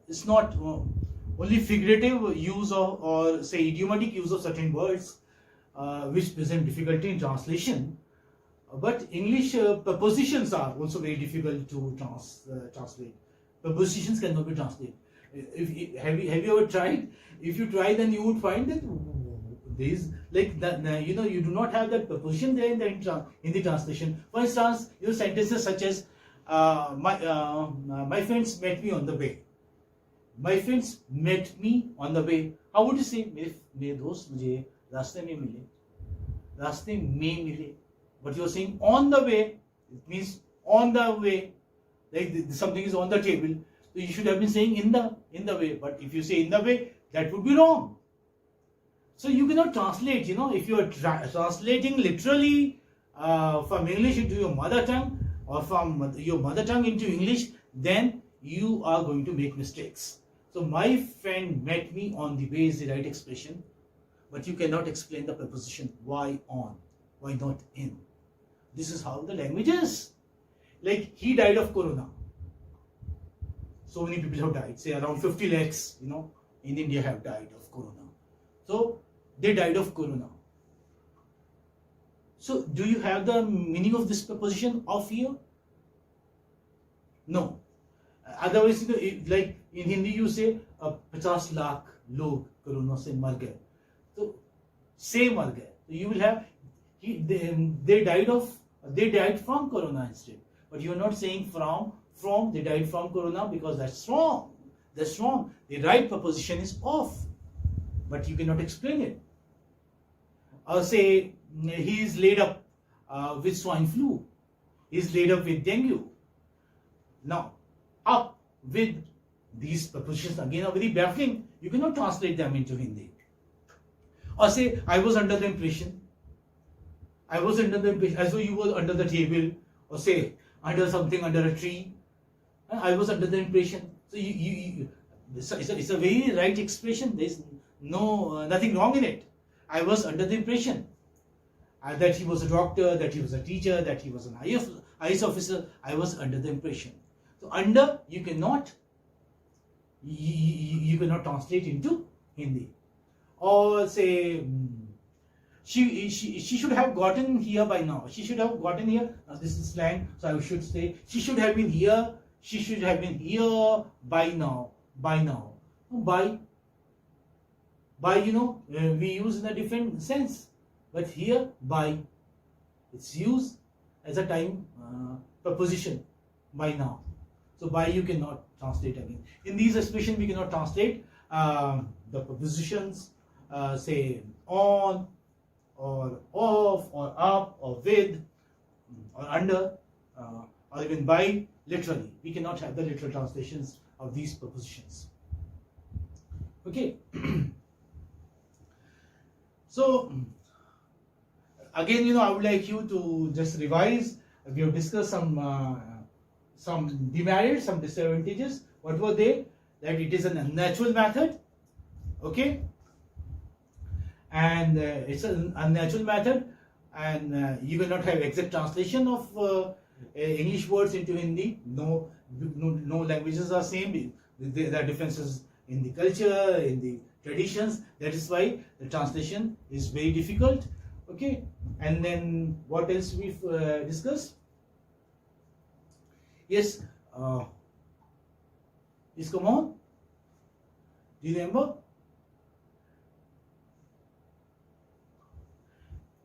it's not only figurative use of, or say idiomatic use of certain words which present difficulty in translation, but English prepositions are also very difficult to translate. Prepositions cannot be translated. Have you ever tried? If you try, then you would find that these, like that, you do not have that preposition there in the translation. For instance, sentences such as my friends met me on the way. My friends met me on the way. How would you say? मेरे दोस्त मुझे रास्ते में मिले. रास्ते में मिले. But you are saying on the way. It means on the way. Like something is on the table. So you should have been saying in the way. But if you say in the way, that would be wrong. So you cannot translate. If you are translating literally from English into your mother tongue, or from your mother tongue into English, then you are going to make mistakes. So my friend met me on the way is the right expression, but you cannot explain the preposition why on, why not in. This is how the language is. Like he died of corona. So many people have died. Say around 50 lakhs, in India have died of corona. So they died of corona. So do you have the meaning of this preposition of here? No. Otherwise, like in Hindi you say 50 lakh log corona se mar gaye. So say mar gaye. So you will have they died from corona instead. But you are not saying from they died from corona, because that's wrong. That's wrong. The right preposition is of, but you cannot explain it. Or say he is laid up with swine flu. He is laid up with dengue. Now, up with these prepositions again are very baffling. You cannot translate them into Hindi. Or say I was under the impression. I was under the impression, as though you were under the table, or say under something, under a tree. I was under the impression. So it's a very right expression. There is nothing wrong in it. I was under the impression that he was a doctor, that he was a teacher, that he was an IS officer. I was under the impression. So under you cannot translate into Hindi. Or say she should have gotten here by now. She should have gotten here. Now this is slang, so I should say she should have been here. She should have been here by now. By now. By we use in a different sense. But here by, it's used as a time preposition by now. So by you cannot translate again. In these expressions we cannot translate the prepositions, say on, or off, or up, or with, or under, or even by, literally. We cannot have the literal translations of these prepositions. Okay. So again, I would like you to just revise. We have discussed some demerits, some disadvantages. What were they? That it is an unnatural method. Okay. And it's an unnatural method, and you cannot have exact translation of English words into Hindi. No languages are same. There are differences in the culture, in the traditions. That is why the translation is very difficult. Okay. And then what else we've discussed? Yes. Yes, come on. Do you remember?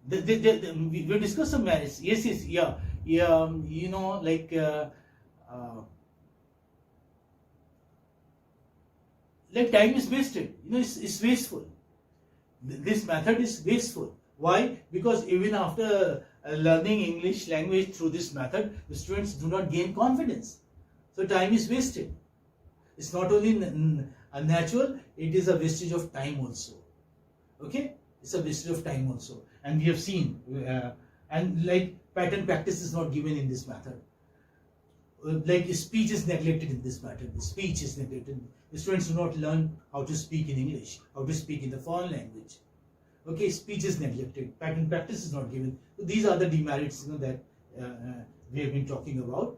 We discussed some merits. Yes, yeah. Like time is wasted. It's wasteful. This method is wasteful. Why? Because even after learning English language through this method, the students do not gain confidence. So time is wasted. It's not only unnatural, it is a wastage of time also. Okay? It's a wastage of time also. And we have seen, and like pattern practice is not given in this method. Like speech is neglected in this method. The speech is neglected. The students do not learn how to speak in English, how to speak in the foreign language. Okay, speech is neglected. Pattern practice is not given. So these are the demerits that we have been talking about.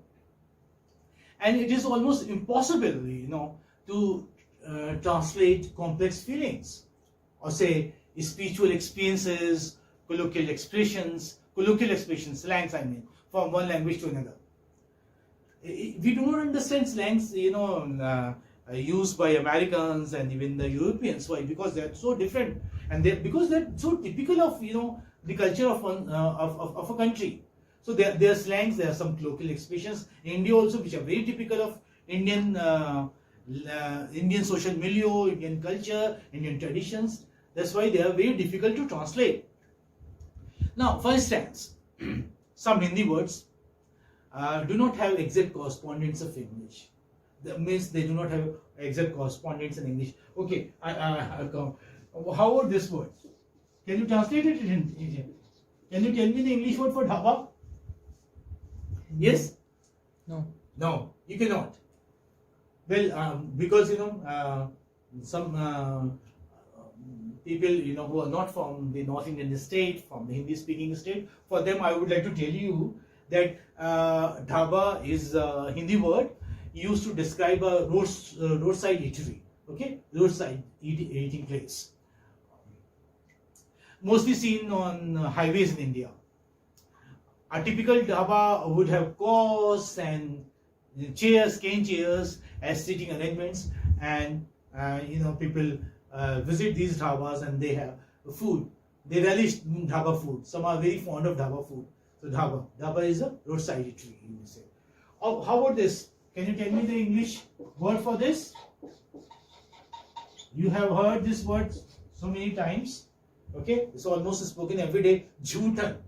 and it is almost impossible, to translate complex feelings, or say spiritual experiences, colloquial expressions, slangs, I mean, from one language to another. We do not understand slangs, used by Americans and even the Europeans. Why? Because they are so different, and because they're so typical of the culture of one of a country. So there are slangs, there are some colloquial expressions in India also, which are very typical of Indian Indian social milieu, Indian culture, Indian traditions. That's why they are very difficult to translate. Now, for instance, some Hindi words do not have exact correspondence of English. That means they do not have exact correspondence in English. Okay, I'll come. How about this word? Can you translate it in Indian? Can you tell me the English word for dhaba? Yes? No. No, you cannot. Well, because some people who are not from the North Indian state, from the Hindi-speaking state, for them I would like to tell you that dhaba is a Hindi word used to describe a roadside eatery. Okay, roadside eating place, mostly seen on highways in India. A typical dhaba would have cots and chairs, cane chairs as seating arrangements, and people visit these dhabas and they have food. They relish dhaba food. Some are very fond of dhaba food. So dhaba is a roadside eatery, you may say. Oh, how about this? Can you tell me the English word for this? You have heard this word so many times. Okay, it's almost spoken every day. Jhutan.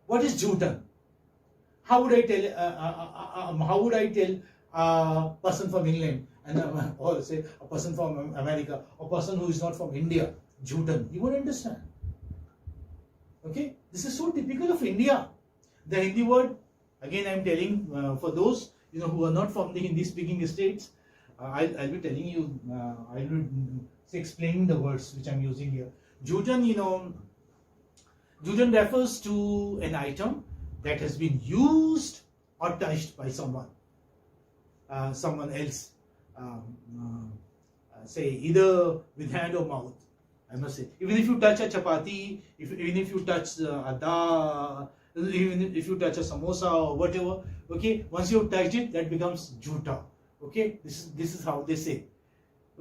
What is Jhutan? How would I tell a person from England and or say a person from America, or a person who is not from India, Jhutan? You won't understand. Okay, this is so typical of India. The Hindi word, again I am telling for those who are not from the Hindi-speaking states, I'll be telling you. I will explain the words which I am using here. Jhutan, Jhutan refers to an item that has been used or touched by someone else, say either with hand or mouth. I must say, even if you touch a chapati, even if you touch a dal, even if you touch a samosa or whatever, okay, once you have touched it, that becomes jhuta. Okay, this is how they say.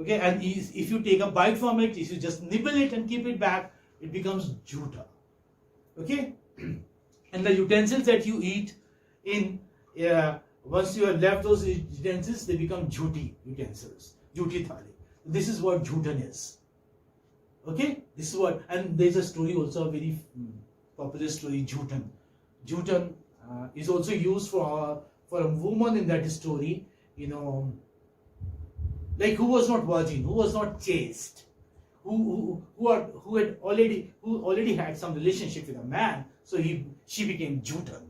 Okay, and if you take a bite from it, if you just nibble it and keep it back, it becomes jhuta. Okay, and the utensils that you eat in, once you have left those utensils, they become jhuti utensils, jhuti thali. This is what jhutan is. Okay, this is what, and there's a story also, a very popular story, Jhutan. Jhutan is also used for a woman in that story, like who was not virgin, who was not chaste, who already had some relationship with a man, so she became Jhutan.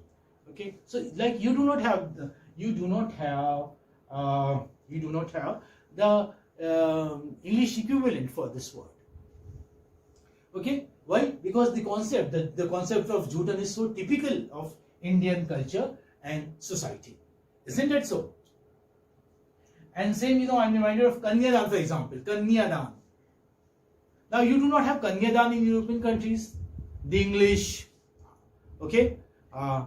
Okay, so like you do not have the English equivalent for this word. Okay, why? Because the concept of Jhutan is so typical of Indian culture and society, isn't it so? And same, I'm reminded of Kanyadan, for example. Kanyadan. Now you do not have Kanyadan in European countries. The English, okay,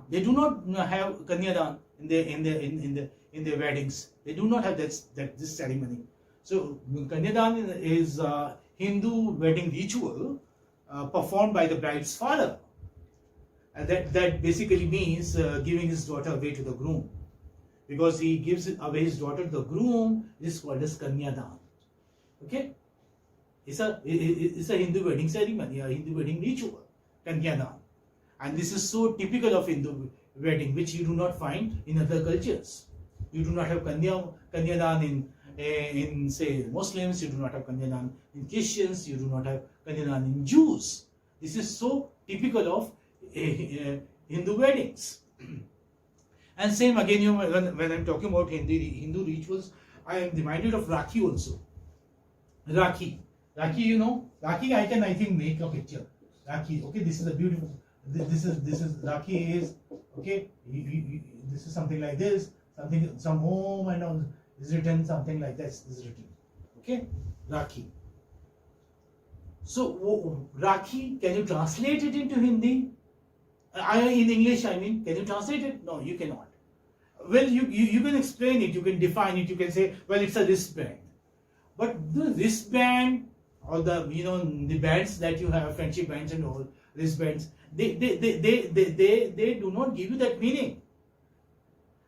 they do not have Kanyadan in their weddings. They do not have this ceremony. So Kanyadan is a Hindu wedding ritual performed by the bride's father, and that basically means giving his daughter away to the groom. Because he gives away his daughter to the groom, this is called as Kanyadan. Okay, it's a Hindu wedding ceremony, a Hindu wedding ritual, Kanyadan, and this is so typical of Hindu wedding, which you do not find in other cultures. You do not have Kanyadan in say Muslims, you do not have Kanyadan in Christians, you do not have Kanyadan in Jews. This is so typical of Hindu weddings. And same again, when I'm talking about Hindu rituals, I am reminded of Rakhi also. Rakhi, Rakhi. I think make a picture. Rakhi. Okay, this is a beautiful. This is Rakhi is okay. This is something like this. something, some home and all is written, something like that is written. Okay, Rakhi. So Rakhi, can you translate it into Hindi? In English, I mean, can you translate it? No, you cannot. Well, you can explain it, you can define it, you can say, well, it's a wristband. But the wristband, or the the bands that you have, friendship bands and all, wristbands, they do not give you that meaning.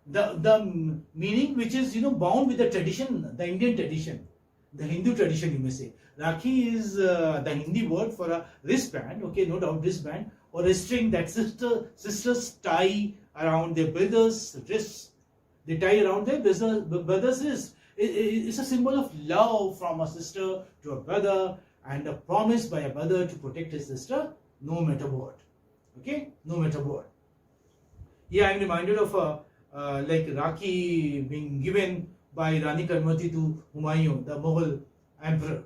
The meaning which is bound with the tradition, the Indian tradition, the Hindu tradition, you may say. Rakhi is the Hindi word for a wristband, okay, no doubt, wristband, or a string that sisters tie around their brothers' wrists. They tie around their brothers' wrists. It's a symbol of love from a sister to a brother, and a promise by a brother to protect his sister no matter what. Okay, no matter what. Yeah, I'm reminded of like Rakhi being given by Rani Karmati to Humayun, the Mughal emperor.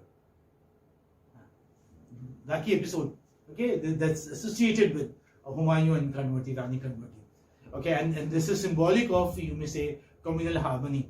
Rakhi episode. Okay, that's associated with Humayun and Karmati, Rani Karmati. Okay, and this is symbolic of, you may say, communal harmony.